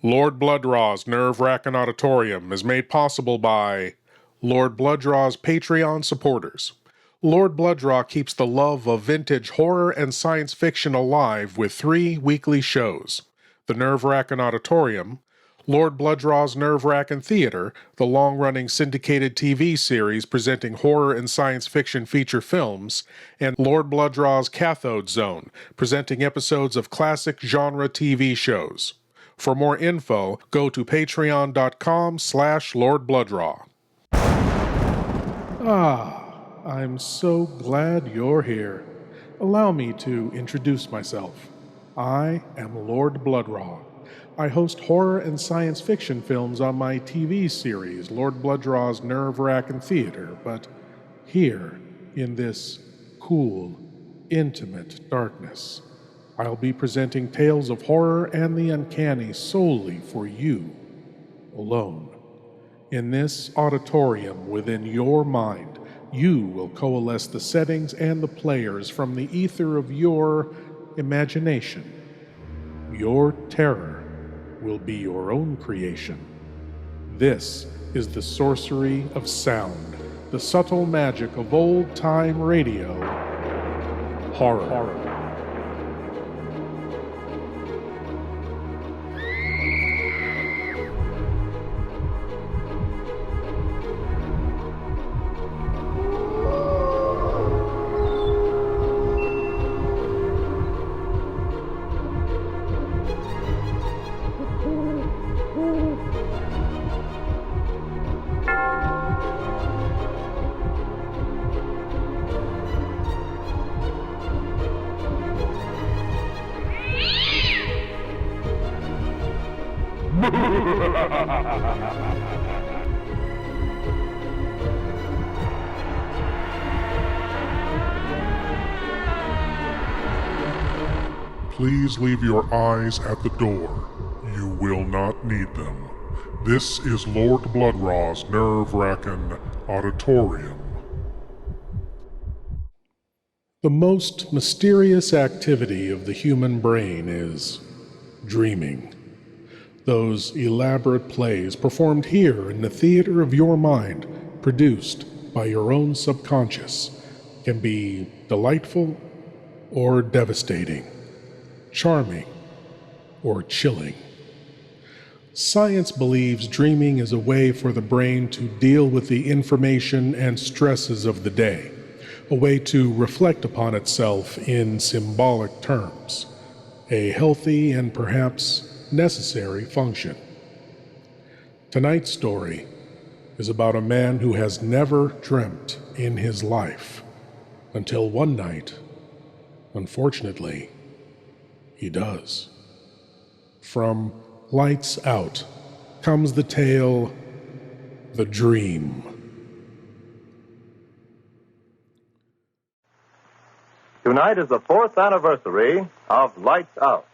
Lord Blood-Rah's Nerve-Wrackin Auditorium is made possible by Lord Blood-Rah's Patreon supporters. Lord Blood-Rah keeps the love of vintage horror and science fiction alive with 3 weekly shows: the Nerve-Wrackin Auditorium, Lord Blood-Rah's Nerve-Wrackin Theater, the long-running syndicated TV series presenting horror and science fiction feature films, and Lord Blood-Rah's Cathode Zone, presenting episodes of classic genre TV shows. For more info, go to patreon.com/Lord Blood-Rah. I'm so glad you're here. Allow me to introduce myself. I am Lord Blood-Rah. I host horror and science fiction films on my TV series, Lord Blood-Rah's Nerve-Wrackin Theater, but here, in this cool, intimate darkness, I'll be presenting tales of horror and the uncanny solely for you, alone. In this auditorium within your mind, you will coalesce the settings and the players from the ether of your imagination. Your terror will be your own creation. This is the sorcery of sound, the subtle magic of old-time radio, horror. Please leave your eyes at the door. You will not need them. This is Lord Blood-Rah's Nerve-Wrackin Auditorium. The most mysterious activity of the human brain is dreaming. Those elaborate plays performed here in the theater of your mind, produced by your own subconscious, can be delightful or devastating, charming or chilling. Science believes dreaming is a way for the brain to deal with the information and stresses of the day, a way to reflect upon itself in symbolic terms, a healthy and perhaps necessary function. Tonight's story is about a man who has never dreamt in his life, until one night, unfortunately, he does. From Lights Out comes the tale, The Dream. Tonight is the 4th anniversary of Lights Out.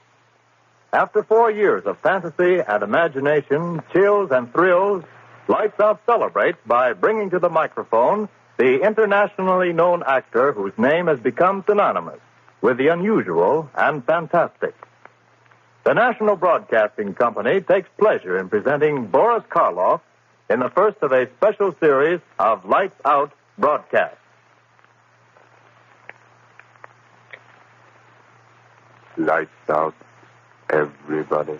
After 4 years of fantasy and imagination, chills and thrills, Lights Out celebrates by bringing to the microphone the internationally known actor whose name has become synonymous with the unusual and fantastic. The National Broadcasting Company takes pleasure in presenting Boris Karloff in the first of a special series of Lights Out broadcasts. Lights out, everybody.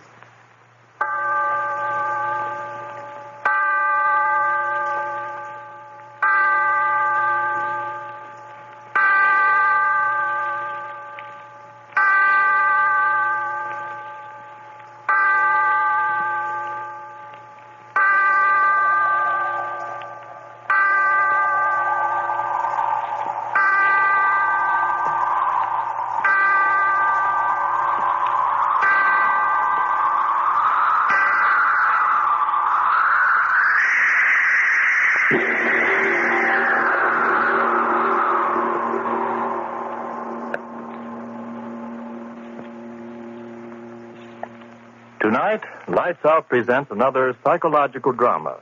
Tonight, Lights Out presents another psychological drama,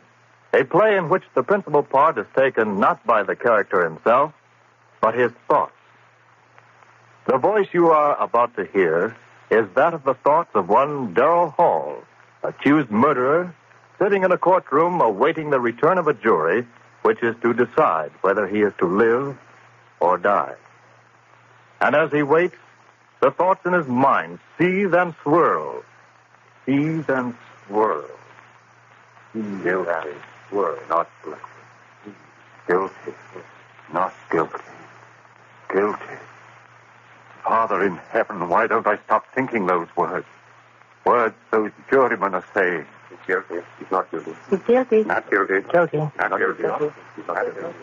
a play in which the principal part is taken not by the character himself, but his thoughts. The voice you are about to hear is that of the thoughts of one Darrell Hall, a accused murderer, sitting in a courtroom awaiting the return of a jury, which is to decide whether he is to live or die. And as he waits, the thoughts in his mind seethe and swirl. Seethe and swirl. Guilty, swirl, not guilty. Guilty, not guilty. Guilty. Father in heaven, why don't I stop thinking those words? Words those jurymen are saying. He's guilty. He's not guilty. He's guilty. Not guilty. Guilty. Not guilty. He's not guilty.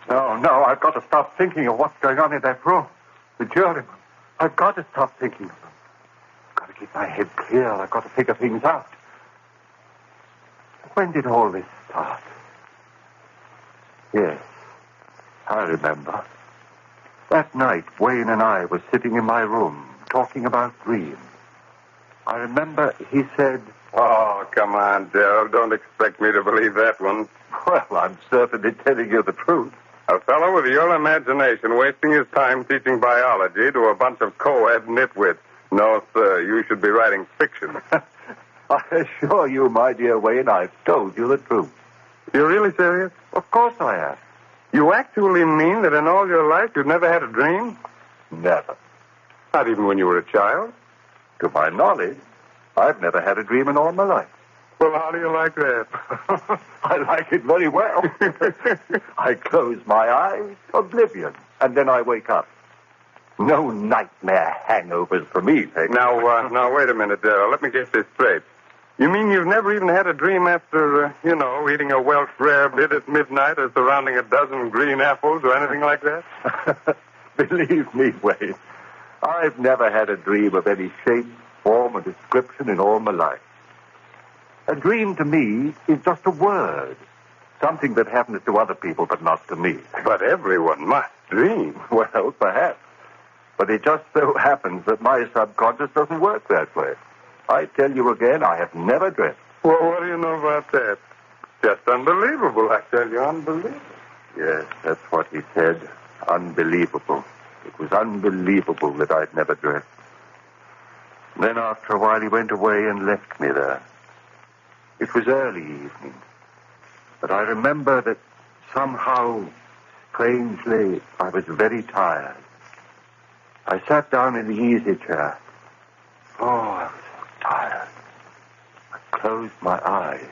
No, I've got to stop thinking of what's going on in that room. The jurymen. I've got to stop thinking of them. I've got to keep my head clear. I've got to figure things out. When did all this start? Yes, I remember. That night, Wayne and I were sitting in my room, talking about dreams. I remember he said... Oh, come on, Darrell. Don't expect me to believe that one. Well, I'm certainly telling you the truth. A fellow with your imagination wasting his time teaching biology to a bunch of co-ed nitwits. No, sir, you should be writing fiction. I assure you, my dear Wayne, I've told you the truth. You're really serious? Of course I am. You actually mean that in all your life you've never had a dream? Never. Not even when you were a child? To my knowledge, I've never had a dream in all my life. Well, how do you like that? I like it very well. I close my eyes, oblivion, and then I wake up. No nightmare hangovers for me, Peg. Now, wait a minute, Darrell. Let me get this straight. You mean you've never even had a dream after, eating a Welsh rarebit at midnight or surrounding a dozen green apples or anything like that? Believe me, Wayne, I've never had a dream of any shape, form, or description in all my life. A dream to me is just a word. Something that happens to other people, but not to me. But everyone must dream. Well, perhaps. But it just so happens that my subconscious doesn't work that way. I tell you again, I have never dreamt. Well, what do you know about that? Just unbelievable, I tell you, unbelievable. Yes, that's what he said. Unbelievable. It was unbelievable that I'd never dreamt. Then after a while he went away and left me there. It was early evening. But I remember that somehow, strangely, I was very tired. I sat down in the easy chair. Oh, I was so tired. I closed my eyes.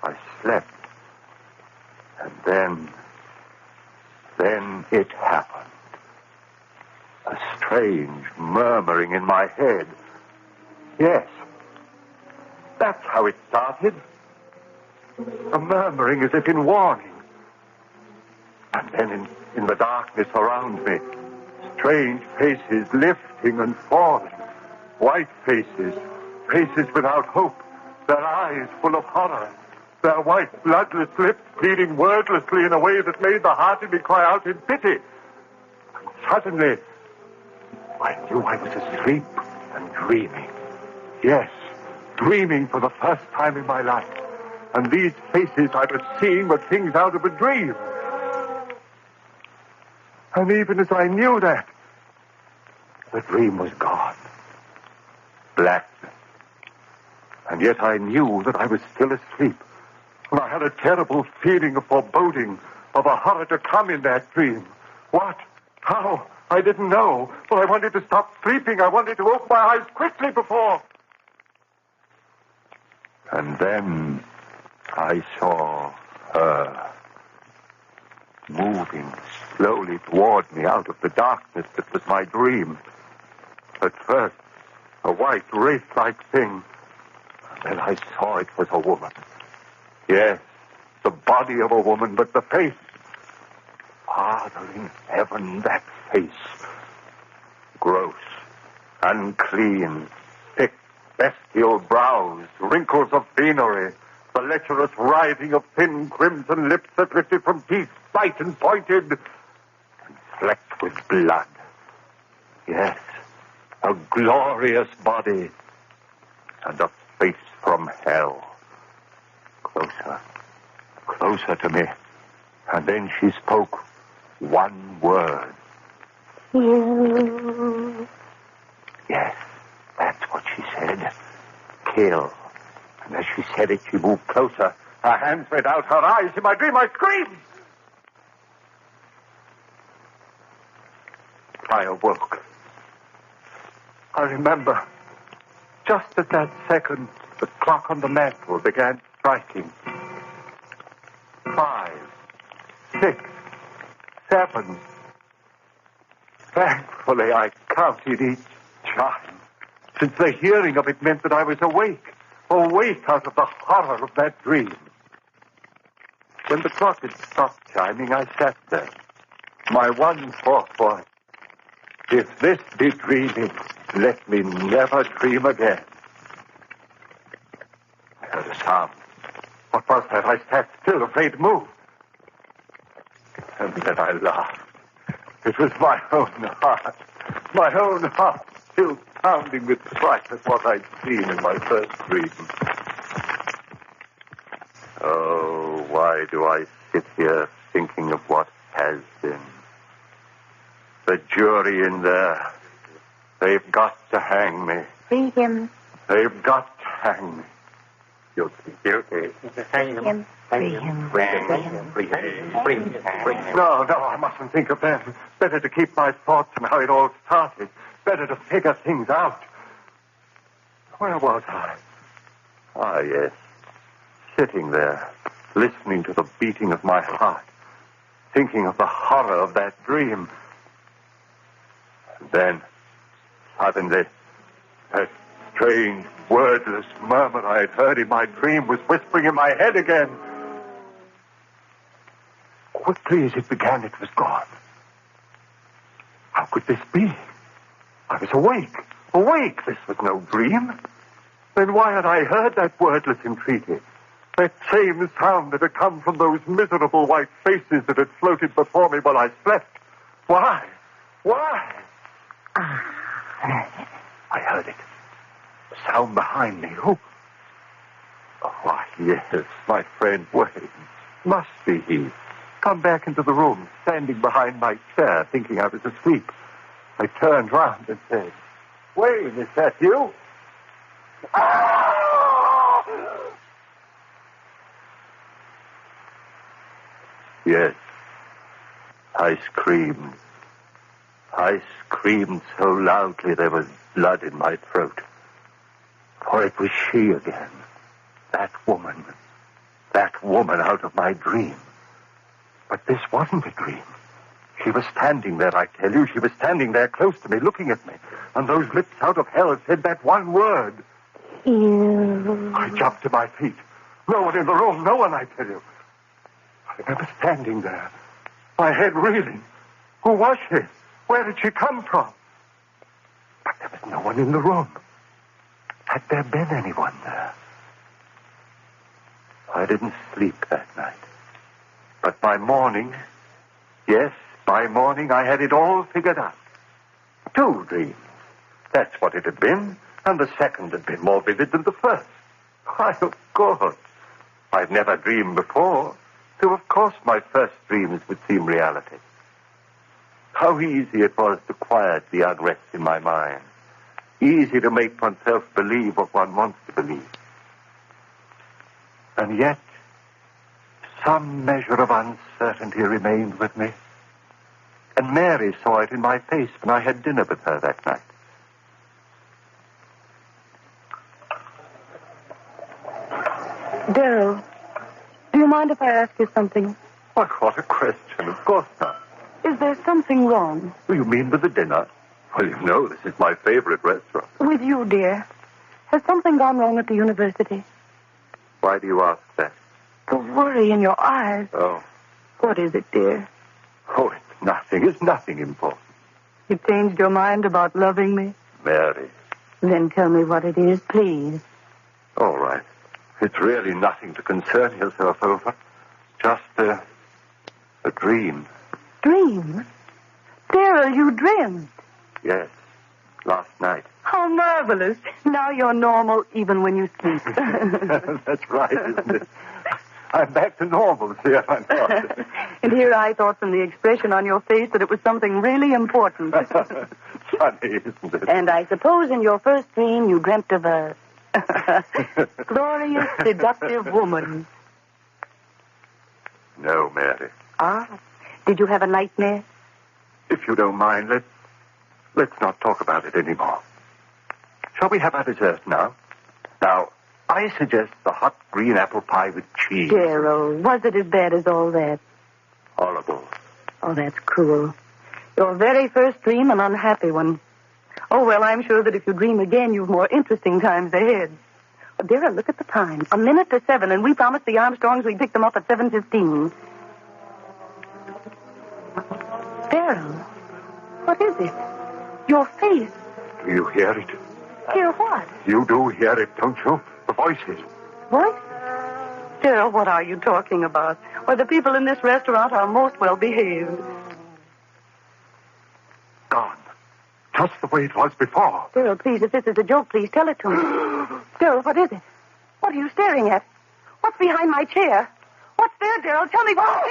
I slept. And then it happened. A strange murmuring in my head. Yes, that's how it started. A murmuring as if in warning. And then in the darkness around me, strange faces lifting and falling. White faces, faces without hope, their eyes full of horror, their white, bloodless lips pleading wordlessly in a way that made the heart in me cry out in pity. And suddenly, I knew I was asleep and dreaming. Yes, dreaming for the first time in my life. And these faces I was seeing were things out of a dream. And even as I knew that, the dream was gone. Blackness. And yet I knew that I was still asleep. And I had a terrible feeling of foreboding, of a horror to come in that dream. What? How? I didn't know. But I wanted to stop sleeping. I wanted to open my eyes quickly before. And then I saw her moving slowly toward me out of the darkness that was my dream. At first, a white, wraith-like thing. And then I saw it was a woman. Yes, the body of a woman, but the face. Father in heaven, that face. Gross, unclean, thick, bestial brows, wrinkles of venery, the lecherous writhing of thin crimson lips that lifted from teeth, white and pointed, and flecked with blood. Yes, a glorious body, and a face from hell. Closer, closer to me. And then she spoke one word. You. Yes, that's what she said. Kill. And as she said it, she moved closer. Her hands went out, her eyes. In my dream, I screamed. I awoke. I remember, just at that second, the clock on the mantel began striking. 5, 6, 7. Thankfully, I counted each chime, since the hearing of it meant that I was awake out of the horror of that dream. When the clock had stopped chiming, I sat there, my one thought was, if this be dreaming, let me never dream again. I heard a sound. What was that? I sat still, afraid to move. And then I laughed. It was my own heart, still pounding with fright at what I'd seen in my first dream. Oh, why do I sit here thinking of what has been? The jury in there, they've got to hang me. Free him. They've got to hang me. Guilty. Free him. Free him. No, I mustn't think of them. Better to keep my thoughts on how it all started. Better to figure things out. Where was I? Ah, yes. Sitting there, listening to the beating of my heart, thinking of the horror of that dream. And then, suddenly, that strange, wordless murmur I had heard in my dream was whispering in my head again. Quickly as it began, it was gone. How could this be? I was awake. This was no dream. Then why had I heard that wordless entreaty? That same sound that had come from those miserable white faces that had floated before me while I slept. Why? I heard it. The sound behind me. Who? Oh, why, yes, my friend Wayne. Must be he. Come back into the room, standing behind my chair, thinking I was asleep. I turned round and said, Wayne, is that you? Ah! Yes, I screamed. I screamed so loudly there was blood in my throat. For it was she again. That woman out of my dream. But this wasn't a dream. She was standing there, I tell you. She was standing there close to me, looking at me. And those lips out of hell said that one word. You. I jumped to my feet. No one in the room, no one, I tell you. I remember standing there, my head reeling. Who was she? Where did she come from? But there was no one in the room. Had there been anyone there? I didn't sleep that night. But by morning, yes, by morning, I had it all figured out. 2 dreams. That's what it had been, and the second had been more vivid than the first. Why, of course. I'd never dreamed before, so of course my first dreams would seem reality. How easy it was to quiet the unrest in my mind. Easy to make oneself believe what one wants to believe. And yet, some measure of uncertainty remained with me. And Mary saw it in my face when I had dinner with her that night. Darryl, do you mind if I ask you something? What a question. Of course not. Is there something wrong? You mean with the dinner? Well, you know, this is my favorite restaurant. With you, dear? Has something gone wrong at the university? Why do you ask that? The worry in your eyes. Oh. What is it, dear? Oh, it's nothing. It's nothing important. You changed your mind about loving me? Mary. Then tell me what it is, please. All right. It's really nothing to concern yourself over. Just a dream. Dream? Darryl, you dreamt. Yes, last night. How marvelous. Now you're normal even when you sleep. That's right, isn't it? I'm back to normal, see if I'm not. And here I thought from the expression on your face that it was something really important. Funny, isn't it? And I suppose in your first dream you dreamt of a Glorious, seductive woman. No, Mary. Ah, did you have a nightmare? If you don't mind, let's not talk about it anymore. Shall we have our dessert now? Now, I suggest the hot green apple pie with cheese. Gerald, was it as bad as all that? Horrible. Oh, that's cruel. Your very first dream, an unhappy one. Oh, well, I'm sure that if you dream again, you've more interesting times ahead. Oh, Darrell, look at the time. 7:01, and we promised the Armstrongs we'd pick them up at 7:15. Darrell, what is it? Your face. Do you hear it? Hear what? You do hear it, don't you? The voices. What? Darrell, what are you talking about? Why, the people in this restaurant are most well behaved. Gone. Just the way it was before. Darrell, please, if this is a joke, please tell it to me. Darrell, what is it? What are you staring at? What's behind my chair? What's there, Darrell? Tell me what.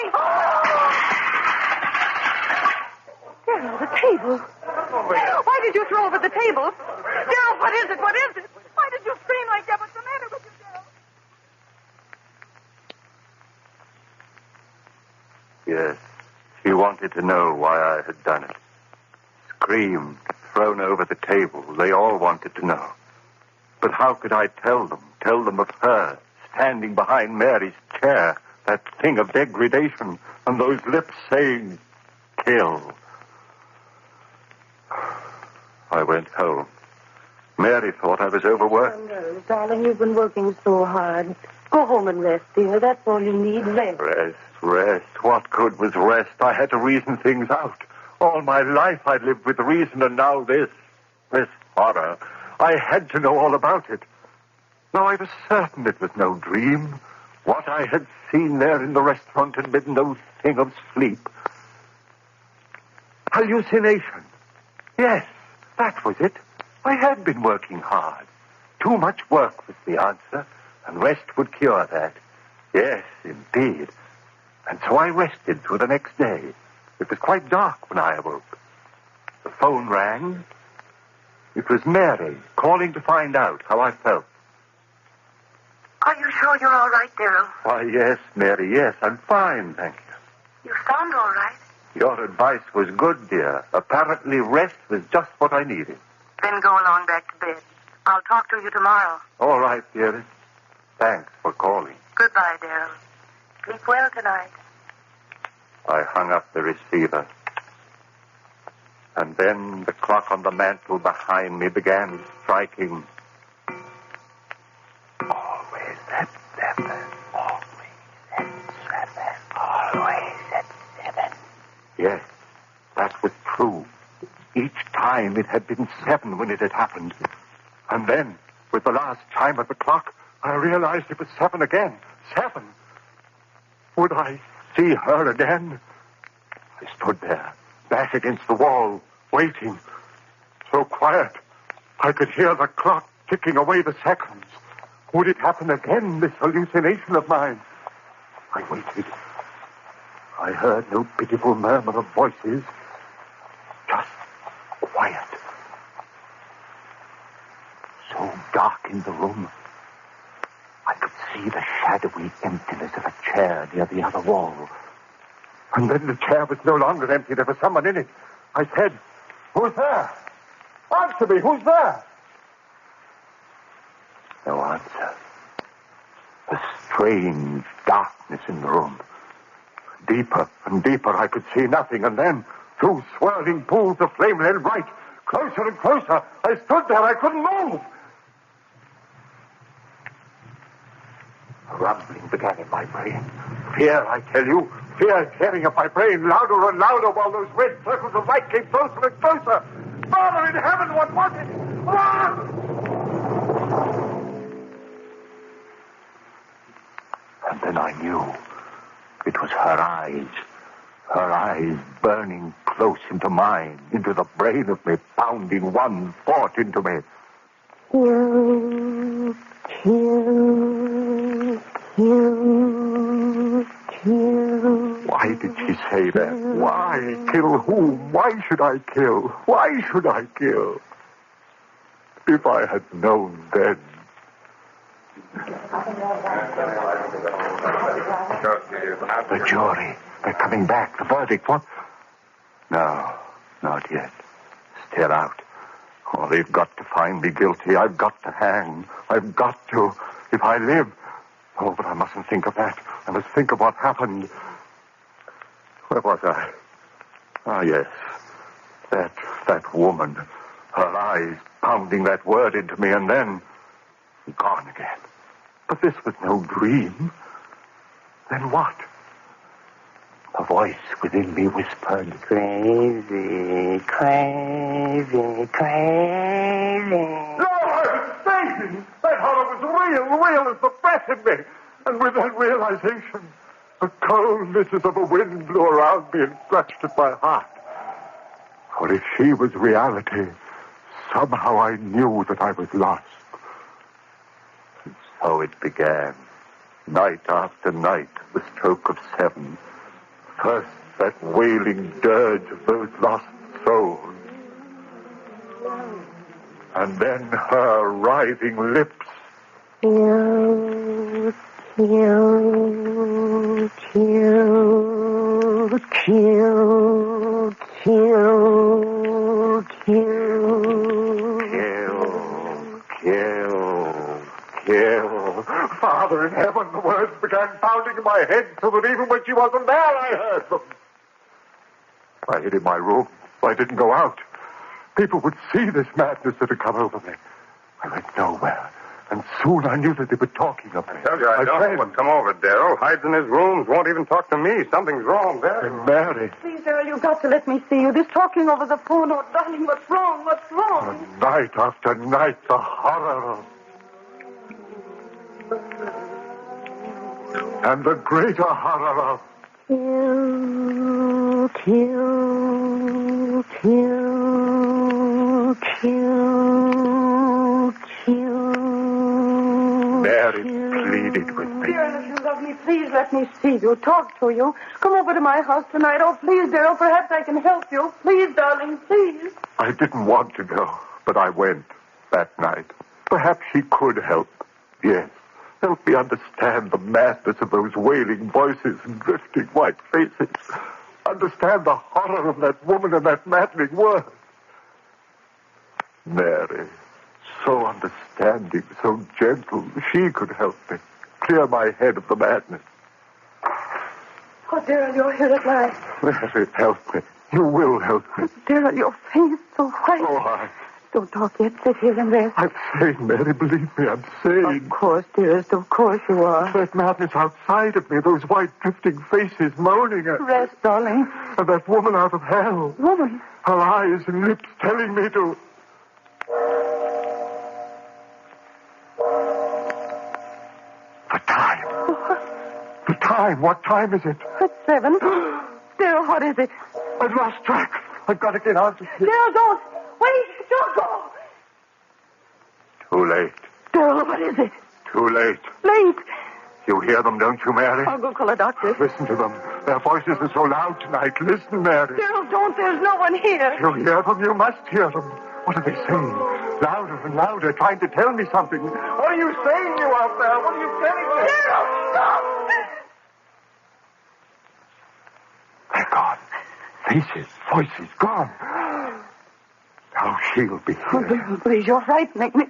Darrell, the table. Why did you throw over the table? Darrell, what is it? What is it? Why did you scream like that? What's the matter with you, Darrell? Yes. She wanted to know why I had done it. Screamed, thrown over the table. They all wanted to know. But how could I tell them? Tell them of her, standing behind Mary's chair, that thing of degradation, and those lips saying, kill. I went home. Mary thought I was overworked. Oh, no, darling, you've been working so hard. Go home and rest, dear. That's all you need. Rest. Rest. What good was rest? I had to reason things out. All my life I lived with reason, and now this horror. I had to know all about it. Now I was certain it was no dream. What I had seen there in the restaurant had been no thing of sleep. Hallucination. Yes, that was it. I had been working hard. Too much work was the answer, and rest would cure that. Yes, indeed. And so I rested through the next day. It was quite dark when I awoke. The phone rang. It was Mary calling to find out how I felt. Are you sure you're all right, Darrell? Why, yes, Mary, yes, I'm fine, thank you. You sound all right. Your advice was good, dear. Apparently rest was just what I needed. Then go along back to bed. I'll talk to you tomorrow. All right, dearest. Thanks for calling. Goodbye, Darrell. Sleep well tonight. I hung up the receiver. And then the clock on the mantel behind me began striking. Always at 7. Always at 7. Always at 7. Yes, that was true. Each time it had been 7 when it had happened. And then, with the last chime of the clock, I realized it was 7 again. 7. Would I see her again? I stood there, back against the wall, waiting. So quiet, I could hear the clock ticking away the seconds. Would it happen again, this hallucination of mine? I waited. I heard no pitiful murmur of voices. Just quiet. So dark in the room, I could see the shadowy emptiness of a chair near the other wall. And then the chair was no longer empty. There was someone in it. I said, "Who's there? Answer me, who's there?" No answer. A strange darkness in the room. Deeper and deeper, I could see nothing, and then, through swirling pools of flame led right, closer and closer. I stood there, I couldn't move. A rumbling began in my brain. Fear, I tell you, fear tearing up my brain louder and louder while those red circles of light came closer and closer. Father in heaven, what was it? Run! And then I knew it was her eyes burning close into mine, into the brain of me, pounding one thought into me. Kill, kill, kill, kill. Why did she say that? Why? Kill whom? Why should I kill? Why should I kill? If I had known then, The jury. They're coming back. The verdict. What? No, not yet. Still out. Oh, they've got to find me guilty. I've got to hang. I've got to. If I live. Oh, but I mustn't think of that. I must think of what happened. Where was I? Ah, yes. That woman. Her eyes pounding that word into me, and then gone again. But this was no dream. Then what? A voice within me whispered, "Crazy, crazy, crazy." No, I was saying that horror was real as the breath in me. And with that realization, the coldness as of a wind blew around me and clutched at my heart. For if she was reality, somehow I knew that I was lost. And so it began. Night after night, the stroke of 7. First, that wailing dirge of those lost souls. And then her writhing lips. Kill, kill, kill, kill, kill, Kill. Father in heaven, the words began pounding in my head so that even when she wasn't there, I heard them. I hid in my room. I didn't go out. People would see this madness that had come over me. I went nowhere. And soon I knew that they were talking of me. I tell you, I don't want to come over, Daryl. Hides in his rooms, won't even talk to me. Something's wrong there. And Mary. Please, Earl, you've got to let me see you. This talking over the phone. Oh, darling, what's wrong? What's wrong? Night after night, the horror. And the greater horror of... Kill, kill, kill, kill, kill. Mary pleaded with me. Dear, if you love me, please let me see you, talk to you. Come over to my house tonight. Oh, please, Daryl, perhaps I can help you. Please, darling, please. I didn't want to go, but I went that night. Perhaps she could help. Yes. Help me understand the madness of those wailing voices and drifting white faces. Understand the horror of that woman and that maddening word. Mary, so understanding, so gentle, she could help me. Clear my head of the madness. Oh, Daryl, you're here at last. Mary, help me. You will help me. Daryl, your face so white. Oh, Don't talk yet. Sit here and rest. I'm sane, Mary. Believe me, I'm sane. Of course, dearest. Of course you are. That madness outside of me, those white drifting faces moaning at me. Rest, darling. And that woman out of hell. Woman. Her eyes and lips telling me to... The time. The time. What time is it? It's 7. Daryl, what is it? I've lost track. I've got to get out of here. Daryl, don't. Wait. Don't go. Too late. Daryl, what is it? Too late. Late. You hear them, don't you, Mary? I'll go call a doctor. Listen to them. Their voices are so loud tonight. Listen, Mary. Daryl, don't. There's no one here. You hear them? You must hear them. What are they saying? Louder and louder, trying to tell me something. What are you saying, you out there? What are you telling me? Daryl, stop. They're gone. Faces, voices, gone. Now she'll be Oh, here. Daryl, please, you're frightening me.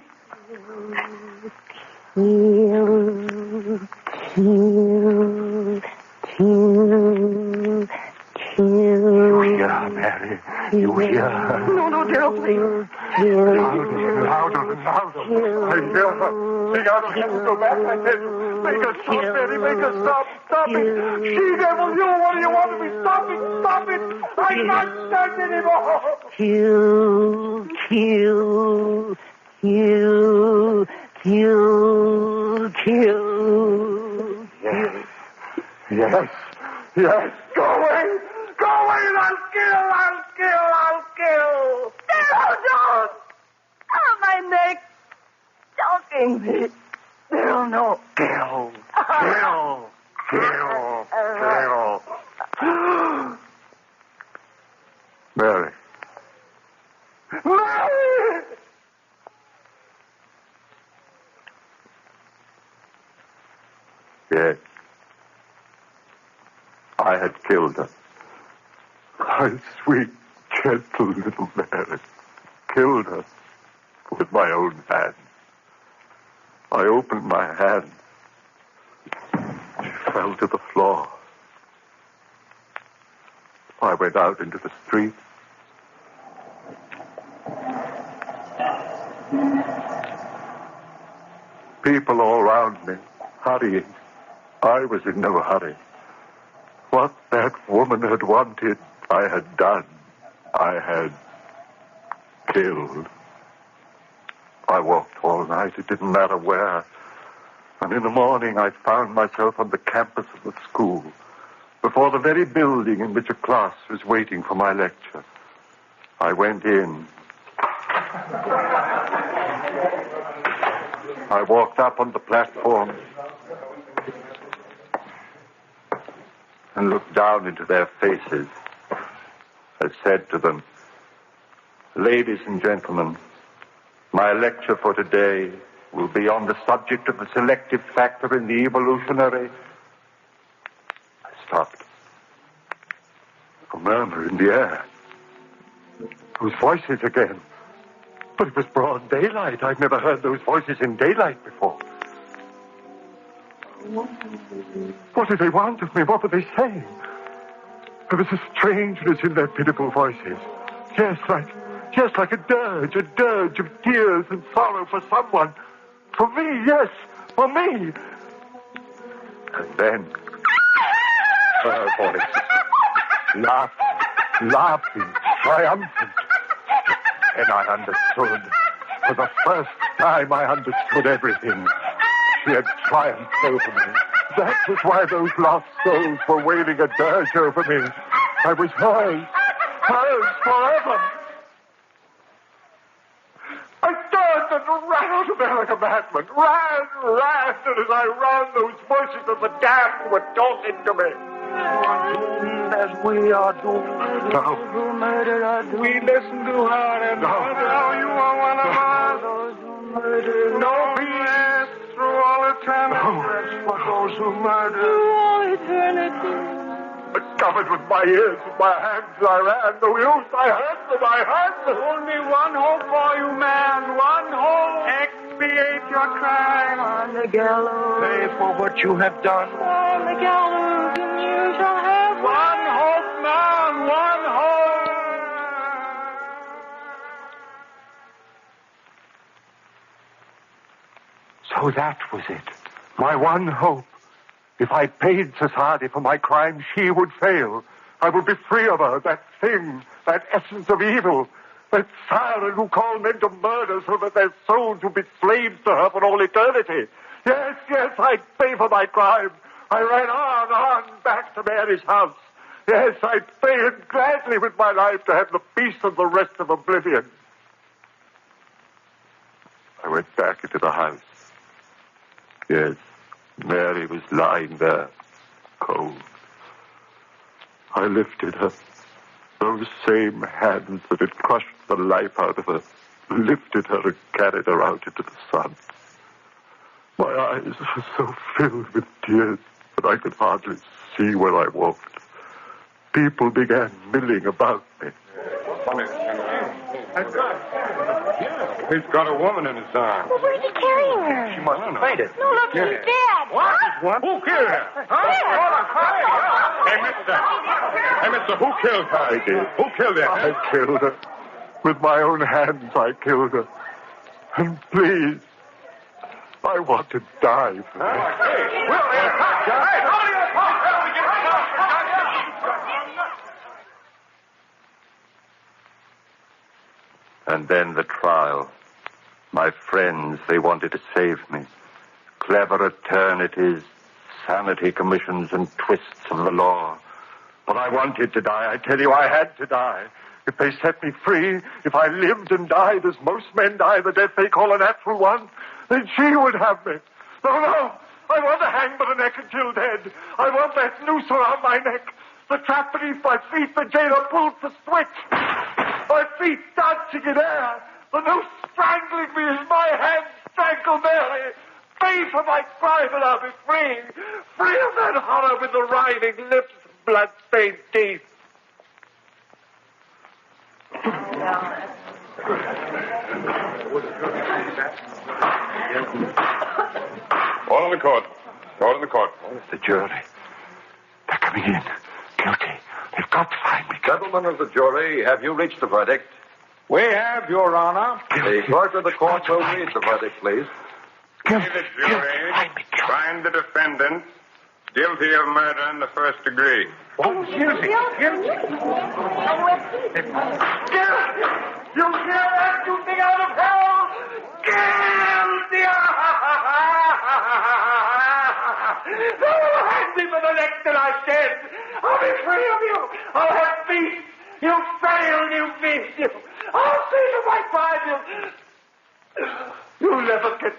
Kill, kill, kill, kill. You hear her, Mary. You hear her. No, Daryl, please. Louder, louder, and louder. I hear her. Sing out of heaven, go back, I said. Make her stop, Mary. Make her stop. Stop it. She-devil, you. What do you want of me? Stop it. Stop it. I can't stand anymore. Kill, kill, kill, kill, kill. Yes. Yes. Yes. Go away. Go away. I'll kill. Daryl, don't! Oh, my neck. Choking me. Daryl, no. Kill. Mary. Yes. I had killed her. My sweet, gentle little Mary. Killed her with my own hand. I opened my hand. She fell to the floor. I went out into the street. People all around me, hurrying. I was in no hurry. What that woman had wanted, I had done. I had killed. I walked all night. It didn't matter where. And in the morning, I found myself on the campus of the school, before the very building in which a class was waiting for my lecture. I went in. I walked up on the platform and looked down into their faces. I said to them, "Ladies and gentlemen, my lecture for today will be on the subject of the selective factor in the evolutionary..." I stopped. A murmur in the air. Those voices again. But it was broad daylight. I'd never heard those voices in daylight before. What did they want of me? What were they saying? There was a strangeness in their pitiful voices. Yes, like a dirge of tears and sorrow for someone. For me, yes, for me. And then her voice, laughing, triumphant. And I understood. For the first time, I understood everything. She had triumphed over me. That was why those lost souls were wailing a dirge over me. I was hers forever. I turned and ran out of there like a madman. Ran, and as I ran, those voices of the damned were talking to me. As we are doomed No. to murder, we listen to her and now you are one of us. No peace through all eternity. For those who murder. Through all eternity. But covered with my ears and my hands, I ran. No use, I heard them. Only one hope for you, man. One hope. Expiate your crime on the gallows. Pay for what you have done. On the gallows, and you shall have one hope, man. One hope. So that was it. My one hope. If I paid society for my crime, she would fail. I would be free of her, that thing, that essence of evil, that siren who called men to murder so that their souls would be slaves to her for all eternity. Yes, I'd pay for my crime. I ran on, back to Mary's house. Yes, I'd pay it gladly with my life to have the peace and the rest of oblivion. I went back into the house. Yes, Mary was lying there, cold. I lifted her. Those same hands that had crushed the life out of her lifted her and carried her out into the sun. My eyes were so filled with tears that I could hardly see where I walked. People began milling about me. He's got a woman in his arms. Well, where's he carrying her? She must have fainted. No, look, she's dead. What? Who killed her? Hey, mister, who killed her? I did. Who killed her? I killed her. With my own hands, I killed her. And please, I want to die for her. And then the trial. My friends, they wanted to save me. Clever eternities, sanity commissions, and twists of the law. But I wanted to die. I tell you, I had to die. If they set me free, if I lived and died as most men die, the death they call a natural one, then she would have me. No. I want to hang by the neck until dead. I want that noose around my neck. The trap beneath my feet, the jailer pulled the switch. My feet dancing in air. The noose strangling me as my hands strangle Mary. Free from my crime and I'll be free. Free of that horror with the writhing lips and blood-stained teeth. All in the court. All in the court. The jury. They're coming in. Guilty. They've got to find me. Gentlemen of the jury, have you reached a verdict? We have, Your Honor. The clerk of the court will read the verdict, please. The jury find the defendant guilty of murder in the first degree. Guilty. You hear that, you thing out of hell? Guilty! Oh, hang me for the neck till I dead. I'll be free of you. I'll have peace. You failed, you beast. You. I'll see to my crime. You'll never get...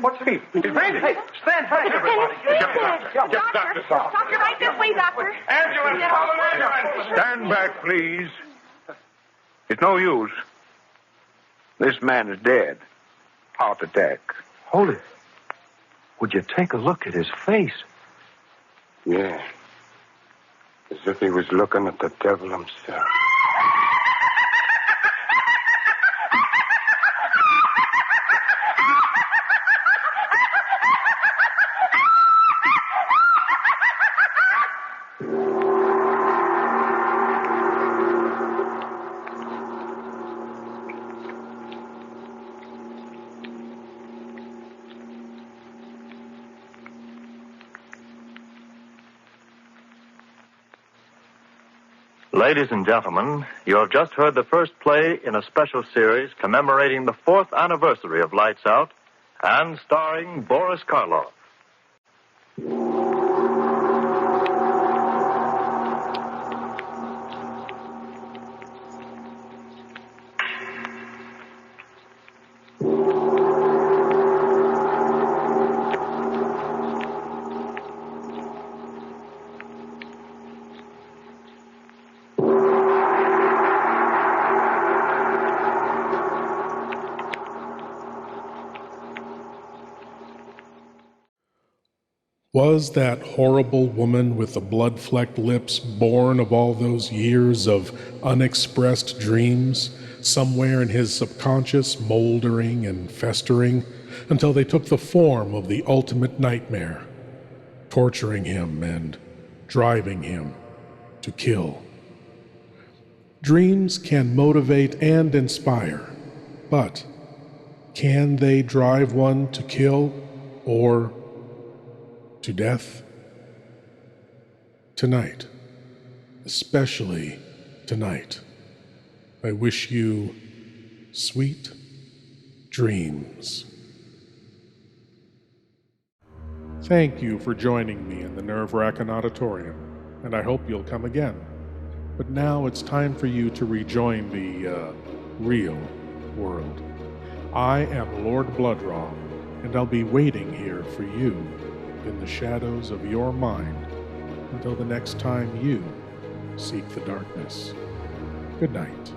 What's he? He's fainted. Hey, stand back, everybody. Doctor, right this way, Doctor. Ambulance, call an ambulance. Stand back, please. It's no use. This man is dead. Heart attack. Hold it. Would you take a look at his face? Yeah. As if he was looking at the devil himself. Ladies and gentlemen, you have just heard the first play in a special series commemorating the 4th anniversary of Lights Out and starring Boris Karloff. Was that horrible woman with the blood-flecked lips born of all those years of unexpressed dreams, somewhere in his subconscious, moldering and festering, until they took the form of the ultimate nightmare, torturing him and driving him to kill? Dreams can motivate and inspire, but can they drive one to kill or to death? Tonight, especially tonight, I wish you sweet dreams. Thank you for joining me in the Nerve-Wrackin Auditorium, and I hope you'll come again. But now it's time for you to rejoin the, real world. I am Lord Blood-Rah, and I'll be waiting here for you in the shadows of your mind until the next time you seek the darkness. Good night.